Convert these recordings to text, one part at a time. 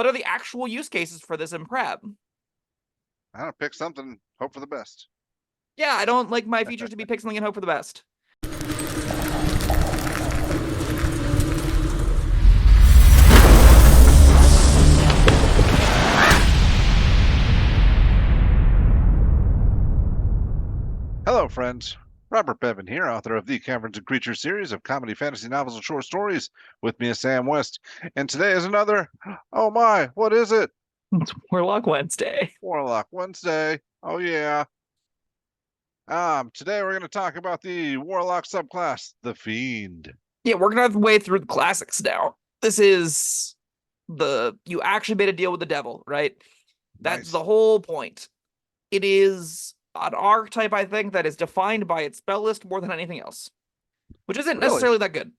what are the actual use cases for this in prep? I don't pick something, hope for the best. Yeah, I don't like my features to be pick something and hope for the best. Hello, friends. Robert Bevan here, author of the Caverns Creatures series of comedy, fantasy novels, and short stories. With me is Sam West, and today is another. Oh my, what is it? It's Warlock Wednesday. Warlock Wednesday. Oh yeah. Today we're going to talk about the Warlock subclass, the Fiend. Yeah, we're gonna have to way through the classics now. This is you actually made a deal with the devil, right? That's Nice. the whole point. It is an archetype, I think, that is defined by its spell list more than anything else, which isn't Really? necessarily that good,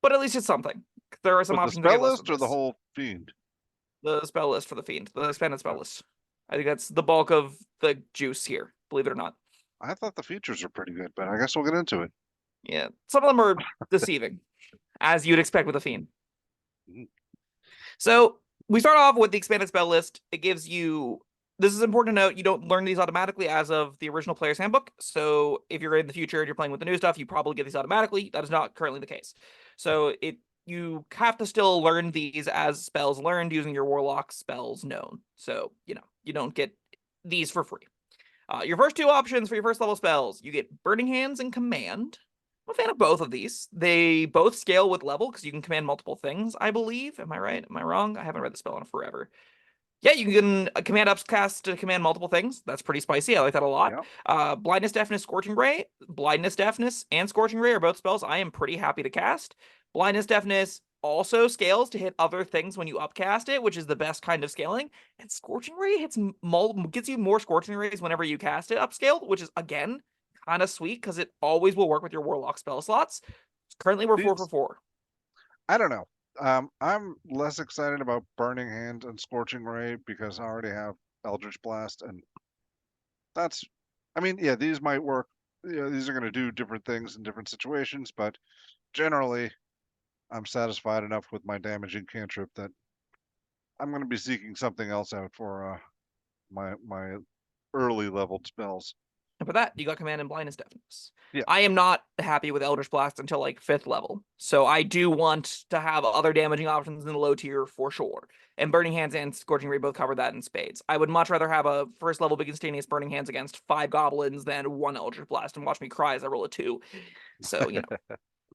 but at least it's something. There are some With the options that spell get less list than or the this. whole Fiend? The spell list for the Fiend, the expanded spell list. I think that's the bulk of the juice here, believe it or not. I thought the features were pretty good, but I guess we'll get into it. Yeah, some of them are deceiving, as you'd expect with a Fiend. So we start off with the expanded spell list. It gives you, this is important to note, you don't learn these automatically as of the original player's handbook. So if you're in the future and you're playing with the new stuff, you probably get these automatically. That is not currently the case. So you have to still learn these as spells learned using your Warlock spells known. So, you don't get these for free. Your first two options for your first level spells, you get Burning Hands and Command. I'm a fan of both of these. They both scale with level because you can command multiple things, I believe. Am I right? Am I wrong? I haven't read the spell in forever. Yeah, you can command upcast to command multiple things. That's pretty spicy. I like that a lot. Yeah. Blindness, Deafness, Scorching Ray. Blindness, Deafness, and Scorching Ray are both spells I am pretty happy to cast. Blindness, Deafness also scales to hit other things when you upcast it, which is the best kind of scaling. And Scorching Ray gets you more Scorching Rays whenever you cast it upscaled, which is, again, kind of sweet because it always will work with your Warlock spell slots. Currently, we're 4 for 4. I don't know. I'm less excited about Burning Hand and Scorching Ray because I already have Eldritch Blast, and that's, I mean, yeah, these might work. Yeah, these are going to do different things in different situations, but generally, I'm satisfied enough with my damaging cantrip that I'm going to be seeking something else out for my early leveled spells. And for that, you got Command and Blindness Deafness. Yeah. I am not happy with Eldritch Blast until like 5th level. So I do want to have other damaging options in the low tier for sure. And Burning Hands and Scorching Ray both cover that in spades. I would much rather have a first level Big Instantaneous Burning Hands against 5 goblins than 1 Eldritch Blast and watch me cry as I roll a 2. So,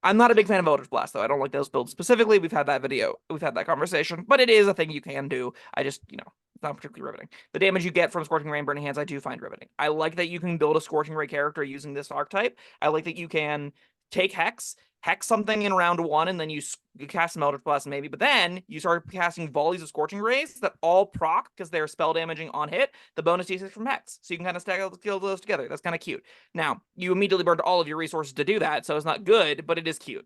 I'm not a big fan of Eldritch Blast, though. I don't like those builds specifically. We've had that conversation, but it is a thing you can do. I just, it's not particularly riveting. The damage you get from Scorching Ray and Burning Hands, I do find riveting. I like that you can build a Scorching Ray character using this archetype. I like that you can take Hex something in round 1, and then you cast some Eldritch Blast maybe, but then you start casting volleys of Scorching Rays that all proc because they're spell damaging on hit, the bonus D6 from Hex. So you can kind of stack those together. That's kind of cute. Now, you immediately burned all of your resources to do that, so it's not good, but it is cute.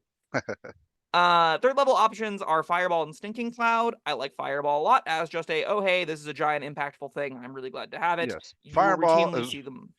Third level options are Fireball and Stinking Cloud. I like Fireball a lot as just oh hey, this is a giant impactful thing. I'm really glad to have it. Yes. You Fireball routinely see them.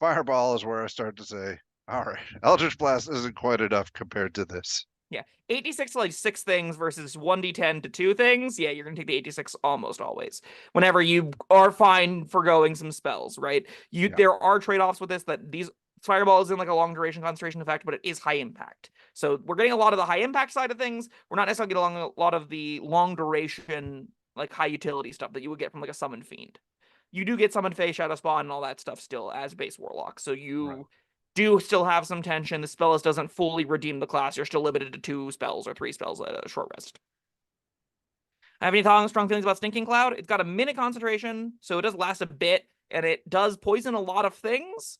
Fireball is where I start to say, all right, Eldritch Blast isn't quite enough compared to this. Yeah, 86 to like 6 things versus 1d10 to 2 things. Yeah, you're gonna take the 86 almost always. Whenever you are fine forgoing some spells, right? There are trade-offs with this that these Fireball is in like a long duration concentration effect, but it is high impact. So we're getting a lot of the high impact side of things. We're not necessarily getting a lot of the long duration, like high utility stuff that you would get from like a Summon Fiend. You do get Summon Fae, Shadow Spawn, and all that stuff still as base Warlock. So you do still have some tension. The spell list doesn't fully redeem the class. You're still limited to 2 spells or 3 spells at a short rest. I have any strong feelings about Stinking Cloud? It's got a minute concentration, so it does last a bit, and it does poison a lot of things.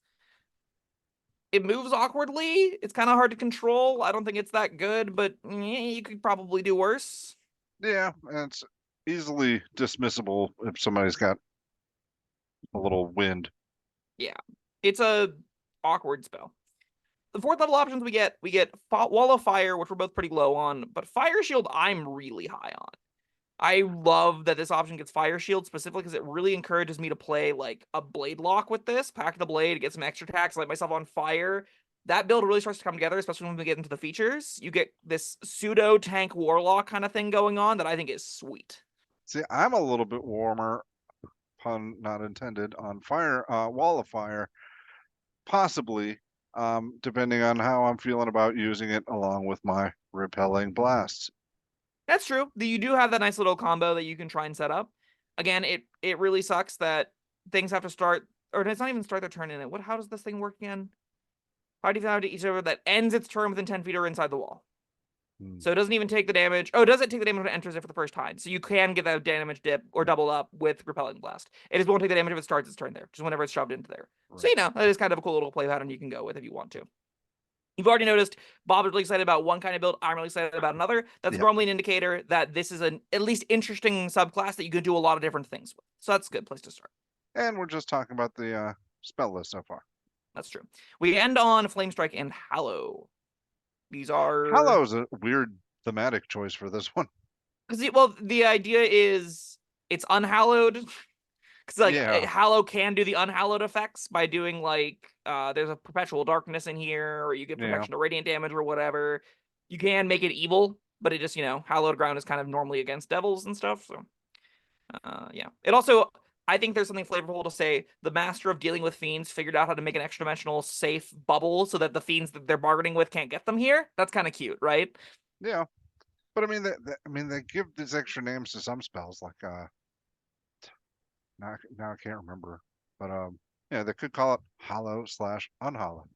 It moves awkwardly. It's kind of hard to control. I don't think it's that good, but you could probably do worse. Yeah, and it's easily dismissible if somebody's got a little wind. Yeah, it's a awkward spell. The 4th level options we get Wall of Fire, which we're both pretty low on, but Fire Shield I'm really high on. I love that this option gets Fire Shield specifically because it really encourages me to play like a Blade Lock with this, pack the blade, get some extra attacks, light myself on fire. That build really starts to come together, especially when we get into the features. You get this pseudo tank Warlock kind of thing going on that I think is sweet. See, I'm a little bit warmer, pun not intended, on fire, Wall of Fire, possibly, depending on how I'm feeling about using it along with my repelling blasts. That's true. You do have that nice little combo that you can try and set up. Again, it really sucks that things have to start, or it's not even start their turn in it. How does this thing work again? How do you have to each other that ends its turn within 10 feet or inside the wall? Hmm. So it doesn't even take the damage. Oh, does it take the damage when it enters it for the first time? So you can get that damage dip or double up with Repelling Blast. It just won't take the damage if it starts its turn there, just whenever it's shoved into there. Right. So, that is kind of a cool little play pattern you can go with if you want to. You've already noticed Bob is really excited about one kind of build. I'm really excited about another. That's normally an indicator that this is an at least interesting subclass that you can do a lot of different things with. So that's a good place to start. And we're just talking about the spell list so far. That's true. We end on Flame Strike and Hallow. These are Hallow's a weird thematic choice for this one. Because the idea is it's unhallowed. Because Hallow can do the unhallowed effects by doing there's a perpetual darkness in here, or you get protection to radiant damage or whatever. You can make it evil, but it just hallowed ground is kind of normally against devils and stuff. So yeah. It also, I think there's something flavorful to say the master of dealing with fiends figured out how to make an extra dimensional safe bubble so that the fiends that they're bargaining with can't get them here. That's kind of cute, right? Yeah, but I mean, they give these extra names to some spells, like now I can't remember, but yeah, they could call it hollow/unhollow.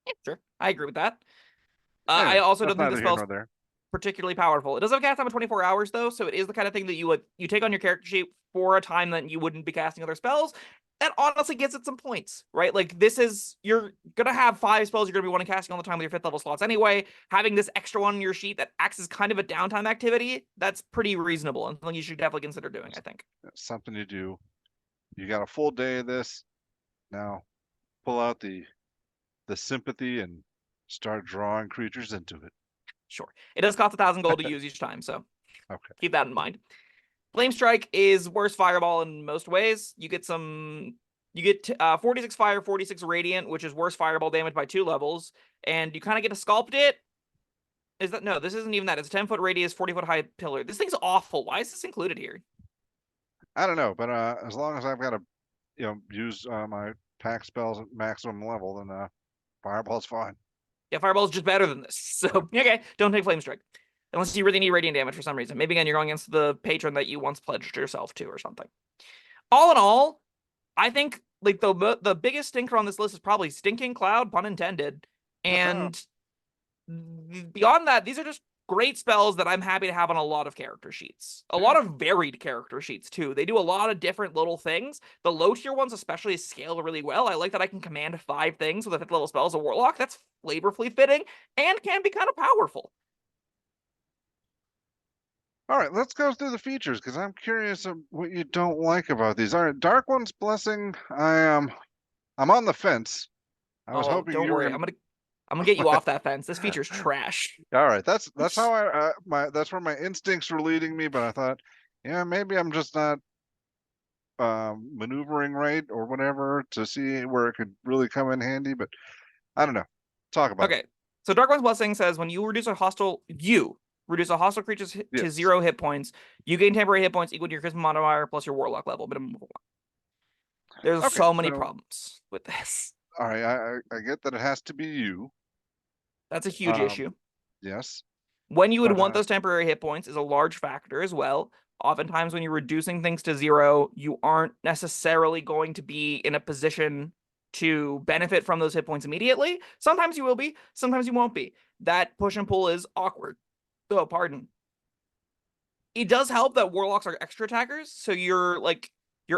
Yeah, sure. I agree with that. Anyway, I also that's don't think the neither here spell's nor there. particularly powerful. It does have a cast time of 24 hours though, so it is the kind of thing that you take on your character sheet for a time that you wouldn't be casting other spells. That honestly gives it some points, right? Like you're gonna have 5 spells you're gonna be wanting casting all the time with your 5th level slots anyway. Having this extra one on your sheet that acts as kind of a downtime activity, that's pretty reasonable and something you should definitely consider doing, I think. Something to do. You got a full day of this. Now pull out the sympathy and start drawing creatures into it. Sure. It does cost 1,000 gold to use each time, so okay. Keep that in mind. Flame Strike is worse Fireball in most ways. You get 46 Fire, 46 Radiant, which is worse Fireball damage by 2 levels, and you kind of get to sculpt it. No, this isn't even that. It's a 10-foot radius, 40-foot high pillar. This thing's awful. Why is this included here? I don't know, but as long as I've got to, use my pack spells at maximum level, then Fireball's fine. Yeah, Fireball's just better than this. So, okay, don't take Flame Strike. Unless you really need radiant damage for some reason. Maybe, again, you're going against the patron that you once pledged yourself to or something. All in all, I think the biggest stinker on this list is probably Stinking Cloud, pun intended. And beyond that, these are just great spells that I'm happy to have on a lot of character sheets. A lot of varied character sheets, too. They do a lot of different little things. The low tier ones especially scale really well. I like that I can command 5 things with a 5th level spell as a Warlock. That's flavorfully fitting and can be kind of powerful. All right, let's go through the features because I'm curious of what you don't like about these. All right, Dark One's Blessing. I'm on the fence. I was hoping don't you were worry. I'm gonna get you off that fence. This feature's trash. All right, that's how that's where my instincts were leading me, but I thought, yeah, maybe I'm just not maneuvering right or whatever to see where it could really come in handy, but I don't know. Talk about it. Okay, so Dark One's Blessing says when you reduce a hostile creature to 0 hit points, you gain temporary hit points equal to your charisma modifier plus your warlock level, minimum of 1. There's so many problems with this. All right, I get that it has to be you. That's a huge issue. Yes. When you would want those temporary hit points is a large factor as well. Oftentimes when you're reducing things to 0, you aren't necessarily going to be in a position to benefit from those hit points immediately. Sometimes you will be, sometimes you won't be. That push and pull is awkward. Oh, pardon. It does help that warlocks are extra attackers, so your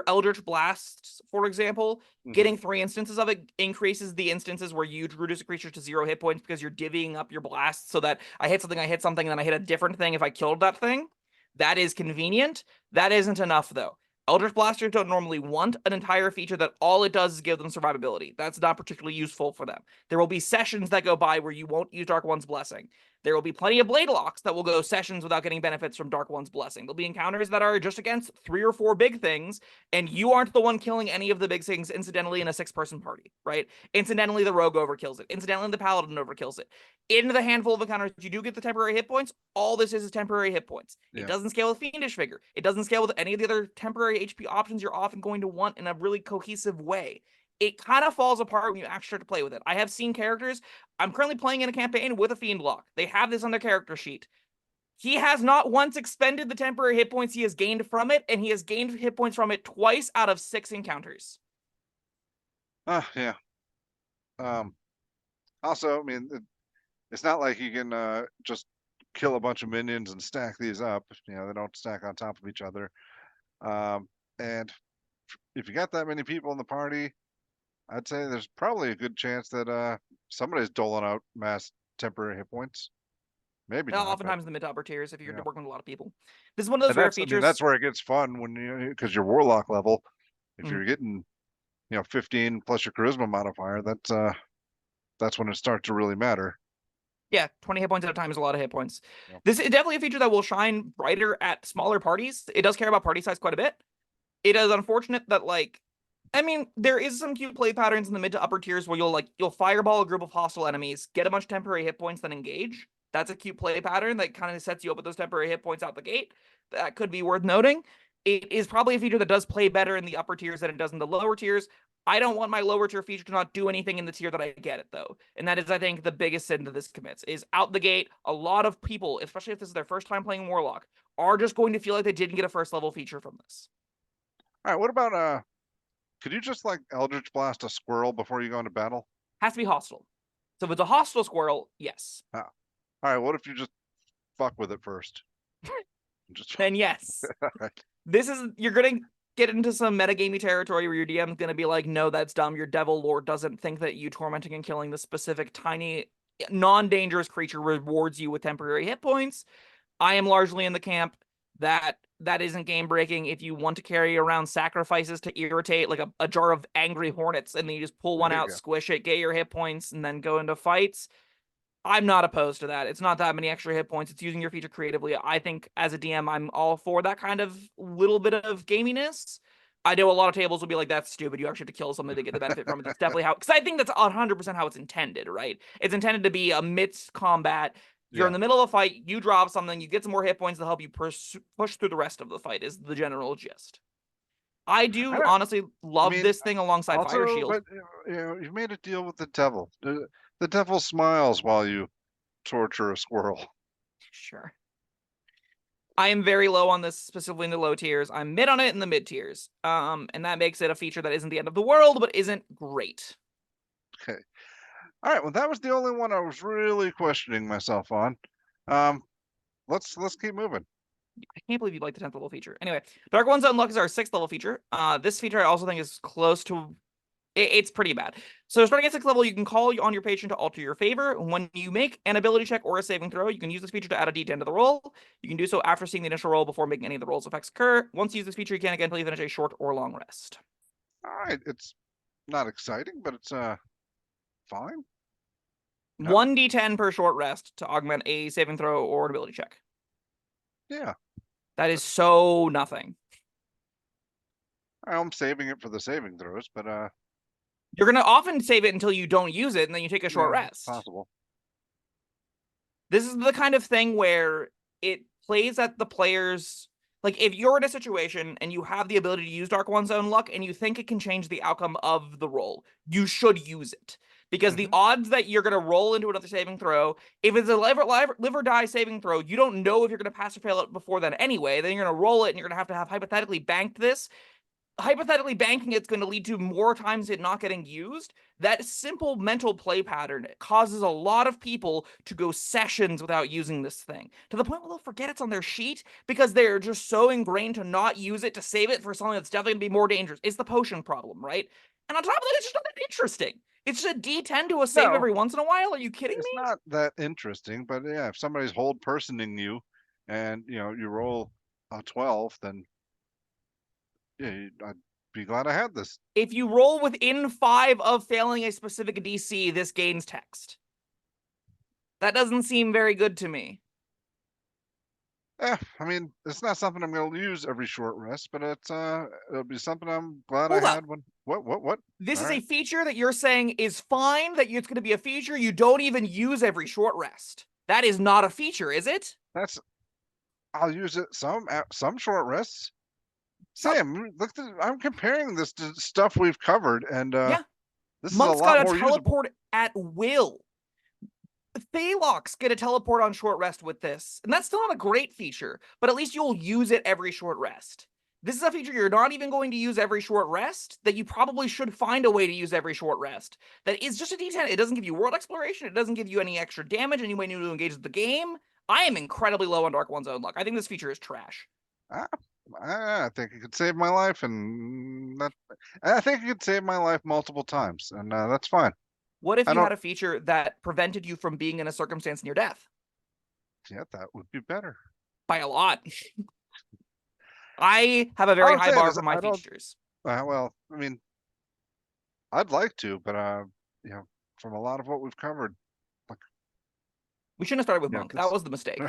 Eldritch Blasts, for example, getting 3 instances of it increases the instances where you reduce a creature to 0 hit points because you're divvying up your blasts so that I hit something, and then I hit a different thing if I killed that thing. That is convenient. That isn't enough, though. Eldritch Blasters don't normally want an entire feature that all it does is give them survivability. That's not particularly useful for them. There will be sessions that go by where you won't use Dark One's Blessing. There will be plenty of blade locks that will go sessions without getting benefits from Dark One's blessing. There'll be encounters that are just against 3 or 4 big things, and you aren't the one killing any of the big things incidentally in a 6-person party, right? Incidentally, the rogue overkills it. Incidentally, the paladin overkills it. In the handful of encounters you do get the temporary hit points, all this is temporary hit points. Yeah. It doesn't scale with Fiendish Vigor. It doesn't scale with any of the other temporary HP options you're often going to want in a really cohesive way. It kind of falls apart when you actually start to play with it. I have seen characters. I'm currently playing in a campaign with a Fiend lock. They have this on their character sheet. He has not once expended the temporary hit points he has gained from it, and he has gained hit points from it twice out of 6 encounters. Yeah. Also, I mean, it's not like you can just kill a bunch of minions and stack these up. You know, they don't stack on top of each other. And if you got that many people in the party, I'd say there's probably a good chance that somebody's doling out mass temporary hit points. Maybe not. Oftentimes in the mid to upper tiers, if you're yeah. working with a lot of people. This is one of those And rare I mean, features. that's where it gets fun when because your Warlock level, if Mhm. you're getting, 15 plus your charisma modifier, that's when it starts to really matter. Yeah, 20 hit points at a time is a lot of hit points. Yep. This is definitely a feature that will shine brighter at smaller parties. It does care about party size quite a bit. It is unfortunate that, like, I mean, there is some cute play patterns in the mid to upper tiers where you'll fireball a group of hostile enemies, get a bunch of temporary hit points, then engage. That's a cute play pattern that kind of sets you up with those temporary hit points out the gate. That could be worth noting. It is probably a feature that does play better in the upper tiers than it does in the lower tiers. I don't want my lower tier feature to not do anything in the tier that I get it, though. And that is, I think, the biggest sin that this commits, is out the gate, a lot of people, especially if this is their first time playing Warlock, are just going to feel like they didn't get a first level feature from this. All right, what about could you just like Eldritch Blast a squirrel before you go into battle? Has to be hostile. So if it's a hostile squirrel, yes. All right, what if you just fuck with it first? Just Then yes. right. You're gonna get into some metagamey territory where your DM's gonna be like, no, that's dumb. Your devil lord doesn't think that you tormenting and killing the specific tiny non-dangerous creature rewards you with temporary hit points. I am largely in the camp that isn't game breaking if you want to carry around sacrifices to irritate, like a jar of angry hornets, and then you just pull one out, squish it, get your hit points, and then go into fights. I'm not opposed to that. It's not that many extra hit points. It's using your feature creatively. I think as a DM, I'm all for that kind of little bit of gaminess. I know a lot of tables will be like, that's stupid. You actually have to kill something to get the benefit from it. That's definitely how, because I think that's 100% how it's intended, right? It's intended to be amidst combat. You're in the middle of a fight, you drop something, you get some more hit points to help you push through the rest of the fight, is the general gist. I do honestly love this thing alongside also, Fire Shield. But you've made a deal with the devil. The devil smiles while you torture a squirrel. Sure. I am very low on this, specifically in the low tiers. I'm mid on it in the mid tiers. And that makes it a feature that isn't the end of the world, but isn't great. Okay. All right. Well, that was the only one I was really questioning myself on. Let's keep moving. I can't believe you like the 10th level feature. Anyway, Dark One's Unlock is our 6th level feature. This feature I also think is close to... It's pretty bad. So starting at 6th level, you can call on your patron to alter your favor. When you make an ability check or a saving throw, you can use this feature to add a d10 to the roll. You can do so after seeing the initial roll before making any of the roll's effects occur. Once you use this feature, you can again until you finish a short or long rest. All right. It's not exciting, but it's fine. No? 1d10 per short rest to augment a saving throw or an ability check. Yeah. That is so nothing. I'm saving it for the saving throws, but you're gonna often save it until you don't use it, and then you take a short rest. Possible. This is the kind of thing where it plays at the players. Like, if you're in a situation and you have the ability to use Dark One's Own Luck and you think it can change the outcome of the roll, you should use it. Because the odds that you're going to roll into another saving throw, if it's a live or die saving throw, you don't know if you're going to pass or fail it before then anyway. Then you're going to roll it and you're going to have hypothetically banked this. Hypothetically banking it's going to lead to more times it not getting used. That simple mental play pattern causes a lot of people to go sessions without using this thing, to the point where they'll forget it's on their sheet because they're just so ingrained to not use it, to save it for something that's definitely going to be more dangerous. It's the potion problem, right? And on top of that, it's just not that interesting. It's just a D10 to a save every once in a while. Are you kidding me? It's not that interesting, but yeah, if somebody's hold personing you and, you roll a 12, then yeah, I'd be glad I had this. If you roll within 5 of failing a specific DC, this gains text. That doesn't seem very good to me. I mean, it's not something I'm going to use every short rest, but it'll be something I'm glad I Hold up. had when. What? This All is a right. feature that you're saying is fine, that it's going to be a feature you don't even use every short rest. That is not a feature, is it? I'll use it some short rests. Some, Sam, look, I'm comparing this to stuff we've covered, and yeah. this is a Monks lot got a more usable. teleport at will. Thalocks get a teleport on short rest with this, and that's still not a great feature, but at least you'll use it every short rest. This is a feature you're not even going to use every short rest, that you probably should find a way to use every short rest. That is just a D10. It doesn't give you world exploration. It doesn't give you any extra damage, any way new to engage with the game. I am incredibly low on Dark One's own luck. I think this feature is trash. Ah, I think it could save my life, I think it could save my life multiple times, and that's fine. What if I you don't. had a feature that prevented you from being in a circumstance near death? Yeah, that would be better. By a lot. I have a All very I'm high saying bar is, for my I don't. features. Well, I mean, I'd like to, but you know, from a lot of what we've covered, like, We shouldn't have started with yeah, Monk. That was the mistake.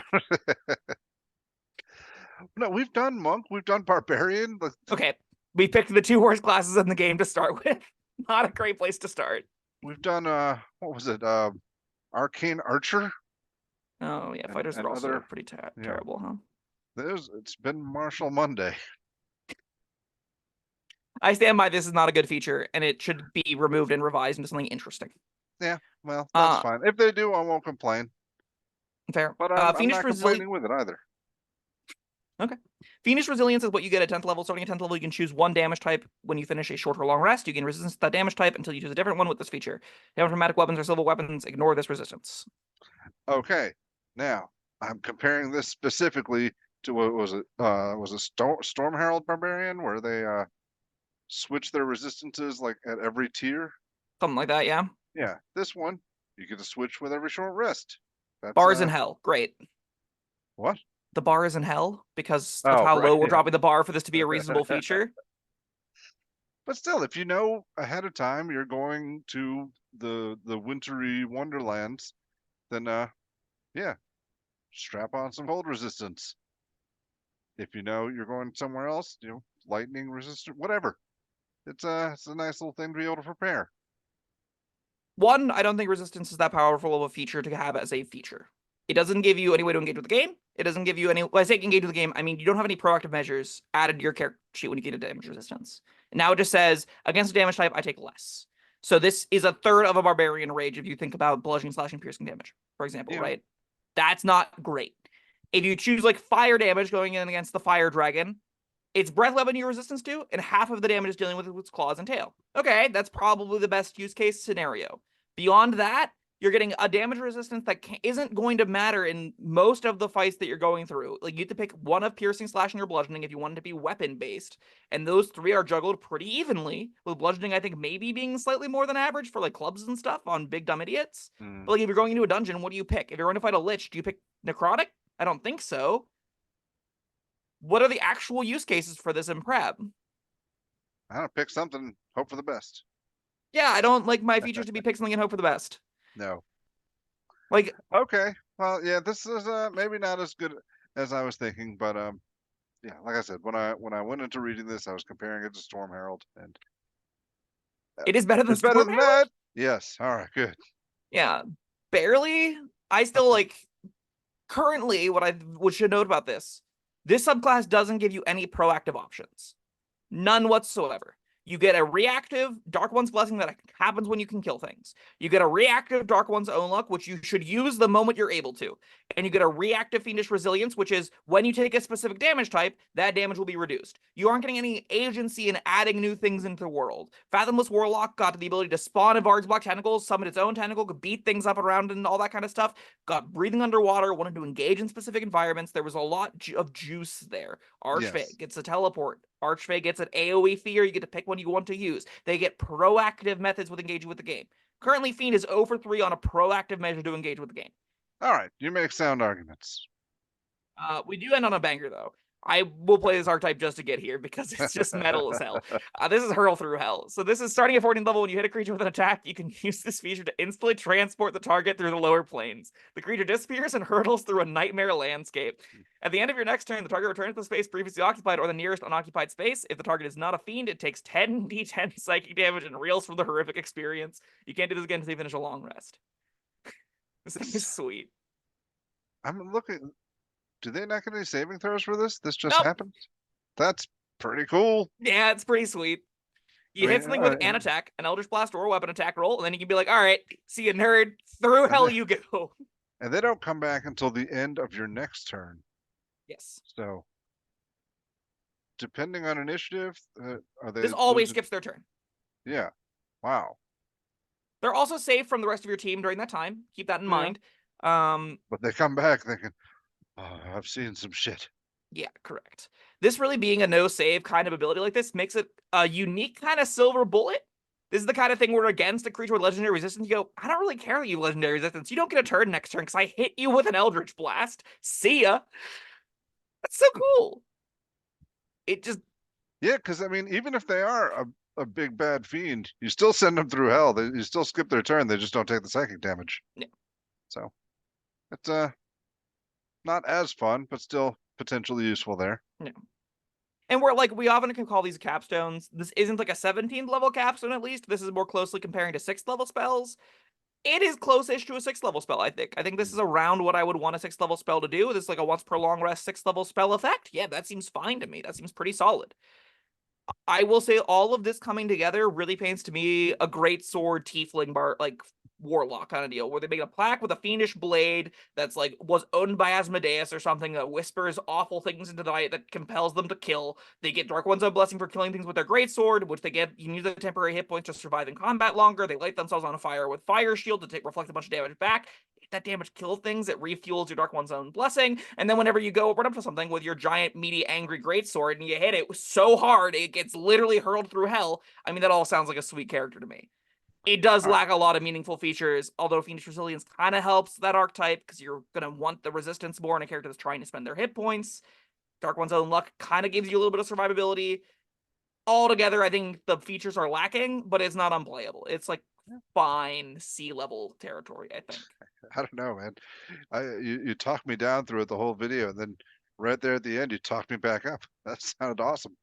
no, we've done monk, we've done barbarian. Okay, we picked the two worst classes in the game to start with. Not a great place to start. We've done what was it? Arcane archer. Oh yeah, fighters And are also other, pretty you know, terrible, huh? it's been Martial Monday. I stand by this is not a good feature, and it should be removed and revised into something interesting. Yeah, well, that's fine. If they do, I won't complain. Fair. But I'm Fiendish not Resilience. complaining with it either. Okay. Fiendish Resilience is what you get at 10th level. Starting at 10th level, you can choose one damage type. When you finish a short or long rest, you gain resistance to that damage type until you choose a different one with this feature. Damage from magic weapons or civil weapons, ignore this resistance. Okay, now I'm comparing this specifically to what was it? Was it Storm Herald Barbarian, where they switch their resistances like at every tier? Something like that, yeah. Yeah, this one you get to switch with every short rest. That's Bars in hell. Great. what? The bar is in hell because of Oh, how right, low we're yeah. dropping the bar for this to be a reasonable feature. But still, if you know ahead of time you're going to the wintry wonderlands, then yeah, strap on some cold resistance. If you know you're going somewhere else, lightning resistant, whatever. It's a nice little thing to be able to prepare. One, I don't think resistance is that powerful of a feature to have as a feature. It doesn't give you any way to engage with the game. It doesn't give you any. When I say engage with the game, I mean you don't have any proactive measures added to your character sheet when you get a damage resistance. And now it just says against a damage type, I take less. So this is a third of a barbarian rage if you think about bludgeoning, slashing, piercing damage, for example, Yeah. right? That's not great. If you choose like fire damage going in against the fire dragon, it's breath weapon you're resistance to, and half of the damage is dealing with its claws and tail. Okay, that's probably the best use case scenario. Beyond that, you're getting a damage resistance that isn't going to matter in most of the fights that you're going through. Like, you have to pick one of piercing, slashing, or bludgeoning if you want it to be weapon based, and those three are juggled pretty evenly. With bludgeoning, I think maybe being slightly more than average for like clubs and stuff on big dumb idiots. But like, if you're going into a dungeon, what do you pick? If you're going to fight a lich, do you pick necrotic? I don't think so. What are the actual use cases for this in prep? I don't know, pick something, hope for the best. Yeah, I don't like my features to be pick something and hope for the best. No. Like, Okay. Well, yeah, this is maybe not as good as I was thinking, but yeah, like I said, when I went into reading this, I was comparing it to Storm Herald, and it is better than it's better Storm than Herald? that. Yes. All right. Good. Yeah, barely. I still like currently what I should note about this subclass doesn't give you any proactive options. None whatsoever. You get a reactive Dark One's Blessing that happens when you can kill things. You get a reactive Dark One's Own Luck, which you should use the moment you're able to. And you get a reactive Fiendish Resilience, which is when you take a specific damage type, that damage will be reduced. You aren't getting any agency in adding new things into the world. Fathomless Warlock got the ability to spawn a Bard's Block tentacles, summon its own tentacle, could beat things up around and all that kind of stuff. Got breathing underwater, wanted to engage in specific environments. There was a lot of juice there. Archfey Yes. gets a teleport. Archfey gets an AoE fear. You get to pick one you want to use. They get proactive methods with engaging with the game. Currently, Fiend is 0 for 3 on a proactive measure to engage with the game. All right. You make sound arguments. We do end on a banger, though. I will play this archetype just to get here because it's just metal as hell. This is Hurl Through Hell. So this is starting at 14th level. When you hit a creature with an attack, you can use this feature to instantly transport the target through the lower planes. The creature disappears and hurtles through a nightmare landscape. At the end of your next turn, the target returns to the space previously occupied or the nearest unoccupied space. If the target is not a fiend, it takes 10d10 psychic damage and reels from the horrific experience. You can't do this again until you finish a long rest. This thing is sweet. I'm looking. Do they not get any saving throws for this? This just Nope. happened? That's pretty cool. Yeah, it's pretty sweet. You hit something with an attack, an Eldritch Blast or a weapon attack roll, and then you can be like, all right, see you, nerd. Through hell you go. And they don't come back until the end of your next turn. Yes. So, depending on initiative, are they? This always skips their turn. Yeah. Wow. They're also safe from the rest of your team during that time. Keep that in mind. But they come back thinking, oh, I've seen some shit. Yeah, correct. This really being a no save kind of ability like this makes it a unique kind of silver bullet. This is the kind of thing where against a creature with legendary resistance, you go, I don't really care that you have legendary resistance. You don't get a turn next turn because I hit you with an Eldritch Blast. See ya. That's so cool. It just... Yeah, because, I mean, even if they are a big bad fiend, you still send them through hell. You still skip their turn. They just don't take the psychic damage. Yeah. So, it's not as fun, but still potentially useful there. Yeah. And we're like, we often can call these capstones. This isn't like a 17th level capstone, at least. This is more closely comparing to 6th level spells. It is close-ish to a 6th level spell, I think. I think this is around what I would want a 6th level spell to do. This is like a once per long rest 6th level spell effect. Yeah, that seems fine to me. That seems pretty solid. I will say all of this coming together really paints to me a great sword tiefling like Warlock kind of deal, where they make a plaque with a fiendish blade that's like was owned by Asmodeus or something that whispers awful things into the night that compels them to kill. They get Dark One's Own Blessing for killing things with their great sword, which they get. You can use the temporary hit points to survive in combat longer. They light themselves on fire with Fire Shield to reflect a bunch of damage back. If that damage kills things, it refuels your Dark One's Own Blessing. And then whenever you go run up to something with your giant, meaty, angry greatsword and you hit it so hard it gets literally hurled through hell, I mean, that all sounds like a sweet character to me. It does lack a lot of meaningful features, although Fiendish Resilience kind of helps that archetype because you're going to want the resistance more in a character that's trying to spend their hit points. Dark One's Own Luck kind of gives you a little bit of survivability. Altogether, I think the features are lacking, but it's not unplayable. It's like fine C-level territory, I think. I don't know, man. You talked me down through it the whole video, and then right there at the end, you talked me back up. That sounded awesome.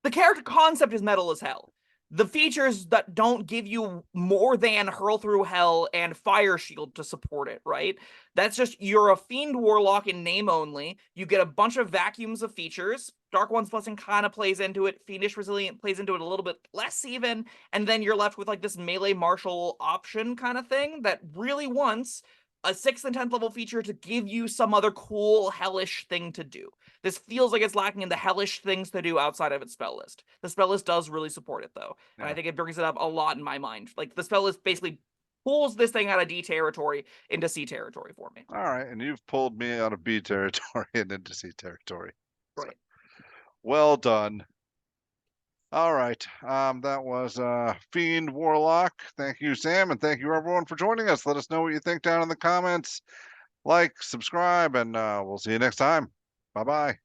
The character concept is metal as hell. The features that don't give you more than Hurl Through Hell and Fire Shield to support it, right? That's just, you're a Fiend Warlock in name only. You get a bunch of vacuums of features. Dark One's Blessing kind of plays into it. Fiendish Resilient plays into it a little bit less even. And then you're left with like this melee martial option kind of thing that really wants a 6th and 10th level feature to give you some other cool, hellish thing to do. This feels like it's lacking in the hellish things to do outside of its spell list. The spell list does really support it, though. And I think it brings it up a lot in my mind. Like, the spell list basically pulls this thing out of D territory into C territory for me. All right, and you've pulled me out of B territory and into C territory. Right. So, well done. All right, that was Fiend Warlock. Thank you, Sam, and thank you everyone for joining us. Let us know what you think down in the comments. Like, subscribe, and we'll see you next time. Bye-bye.